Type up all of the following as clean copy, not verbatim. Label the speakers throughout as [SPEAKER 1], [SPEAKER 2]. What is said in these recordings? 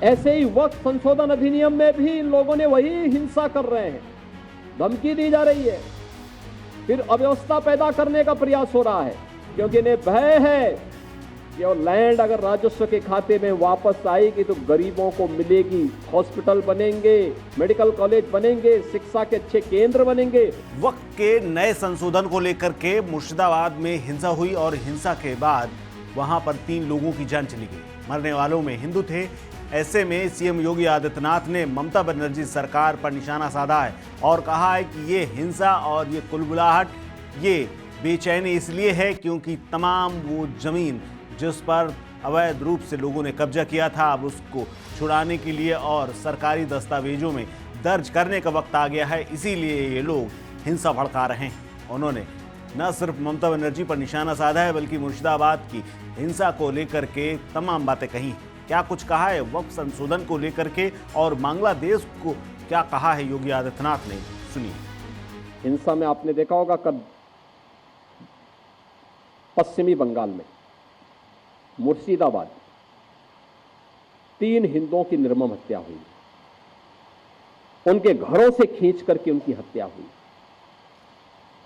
[SPEAKER 1] ऐसे ही वक्फ संशोधन अधिनियम में भी इन लोगों ने वही हिंसा कर रहे हैं, धमकी दी जा रही है, फिर अव्यवस्था पैदा करने का प्रयास हो रहा है, क्योंकि इन्हें भय है कि वो लैंड अगर राजस्व के खाते में वापस आएगी तो गरीबों को मिलेगी, हॉस्पिटल बनेंगे, मेडिकल कॉलेज बनेंगे, शिक्षा के अच्छे केंद्र बनेंगे।
[SPEAKER 2] वक्त के नए संशोधन को लेकर के मुर्शिदाबाद में हिंसा हुई और हिंसा के बाद वहां पर 3 लोगों की जान चली गई। मरने वालों में हिंदू थे। ऐसे में सीएम योगी आदित्यनाथ ने ममता बनर्जी सरकार पर निशाना साधा है और कहा है कि ये हिंसा और ये कुलबुलाहट, ये बेचैनी इसलिए है क्योंकि तमाम वो जमीन जिस पर अवैध रूप से लोगों ने कब्जा किया था, अब उसको छुड़ाने के लिए और सरकारी दस्तावेजों में दर्ज करने का वक्त आ गया है, इसीलिए ये लोग हिंसा भड़का रहे हैं। उन्होंने न सिर्फ ममता बनर्जी पर निशाना साधा है बल्कि मुर्शिदाबाद की हिंसा को लेकर के तमाम बातें कही हैं। क्या कुछ कहा है वक्फ संशोधन को लेकर के और बांग्लादेश को क्या कहा है योगी आदित्यनाथ ने, सुनिए।
[SPEAKER 1] हिंसा में आपने देखा होगा कब पश्चिमी बंगाल में मुर्शिदाबाद 3 हिंदुओं की निर्मम हत्या हुई, उनके घरों से खींच करके उनकी हत्या हुई।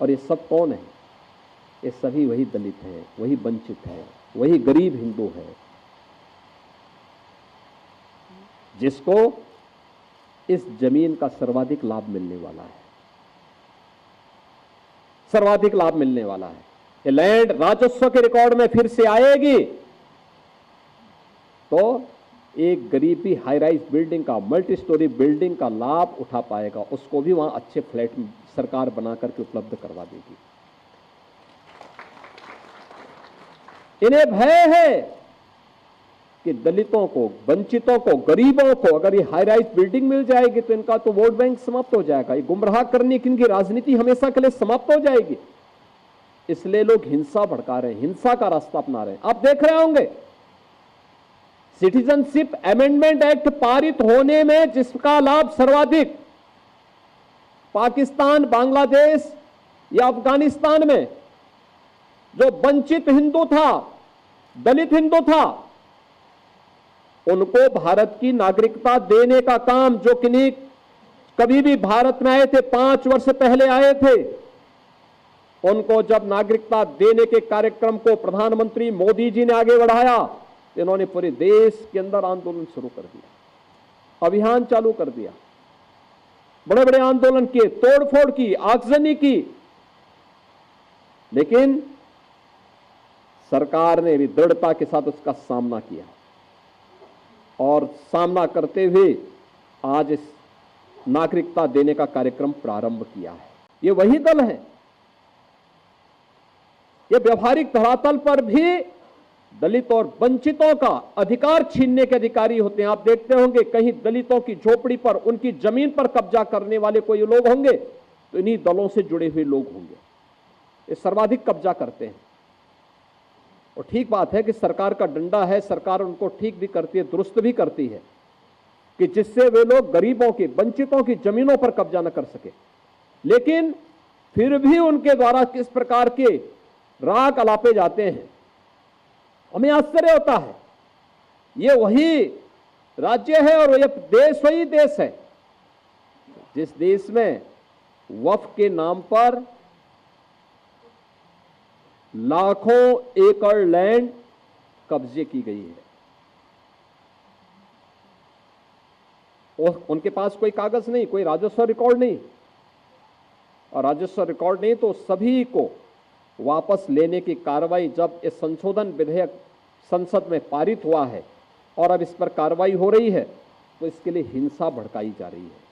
[SPEAKER 1] और ये सब कौन है? ये सभी वही दलित हैं, वही वंचित हैं, वही गरीब हिंदू हैं जिसको इस जमीन का सर्वाधिक लाभ मिलने वाला है, सर्वाधिक लाभ मिलने वाला है। ये लैंड राजस्व के रिकॉर्ड में फिर से आएगी तो एक गरीब भी हाई राइज बिल्डिंग का, मल्टी स्टोरी बिल्डिंग का लाभ उठा पाएगा, उसको भी वहां अच्छे फ्लैट सरकार बना करके उपलब्ध करवा देगी। इन्हें भय है कि दलितों को, वंचितों को, गरीबों को अगर ये हाई राइज बिल्डिंग मिल जाएगी तो इनका तो वोट बैंक समाप्त हो जाएगा, ये गुमराह करने की इनकी राजनीति हमेशा के लिए समाप्त हो जाएगी। इसलिए लोग हिंसा भड़का रहे हैं, हिंसा का रास्ता अपना रहे हैं। आप देख रहे होंगे सिटीजनशिप अमेंडमेंट एक्ट पारित होने में जिसका लाभ सर्वाधिक पाकिस्तान, बांग्लादेश या अफगानिस्तान में जो वंचित हिंदू था, दलित हिंदू था, उनको भारत की नागरिकता देने का काम, जो किन्हीं कभी भी भारत में आए थे, 5 वर्ष पहले आए थे, उनको जब नागरिकता देने के कार्यक्रम को प्रधानमंत्री मोदी जी ने आगे बढ़ाया, इन्होंने पूरे देश के अंदर आंदोलन शुरू कर दिया, अभियान चालू कर दिया, बड़े बड़े आंदोलन किए, तोड़फोड़ की, आगजनी की। लेकिन सरकार ने भी दृढ़ता के साथ उसका सामना किया और सामना करते हुए आज इस नागरिकता देने का कार्यक्रम प्रारंभ किया है। ये वही दल है, ये व्यवहारिक धरातल पर भी दलित और वंचितों का अधिकार छीनने के अधिकारी होते हैं। आप देखते होंगे कहीं दलितों की झोपड़ी पर, उनकी जमीन पर कब्जा करने वाले कोई लोग होंगे तो इन्हीं दलों से जुड़े हुए लोग होंगे, ये सर्वाधिक कब्जा करते हैं। और ठीक बात है कि सरकार का डंडा है, सरकार उनको ठीक भी करती है, दुरुस्त भी करती है कि जिससे वे लोग गरीबों की, वंचितों की जमीनों पर कब्जा न कर सके। लेकिन फिर भी उनके द्वारा किस प्रकार के राग अलापे जाते हैं, हमें आश्चर्य होता है। ये वही राज्य है और ये देश वही देश है जिस देश में वक्फ के नाम पर लाखों एकड़ लैंड कब्जे की गई है और उनके पास कोई कागज नहीं, कोई राजस्व रिकॉर्ड नहीं, और राजस्व रिकॉर्ड नहीं तो सभी को वापस लेने की कार्रवाई, जब ये संशोधन विधेयक संसद में पारित हुआ है और अब इस पर कार्रवाई हो रही है तो इसके लिए हिंसा भड़काई जा रही है।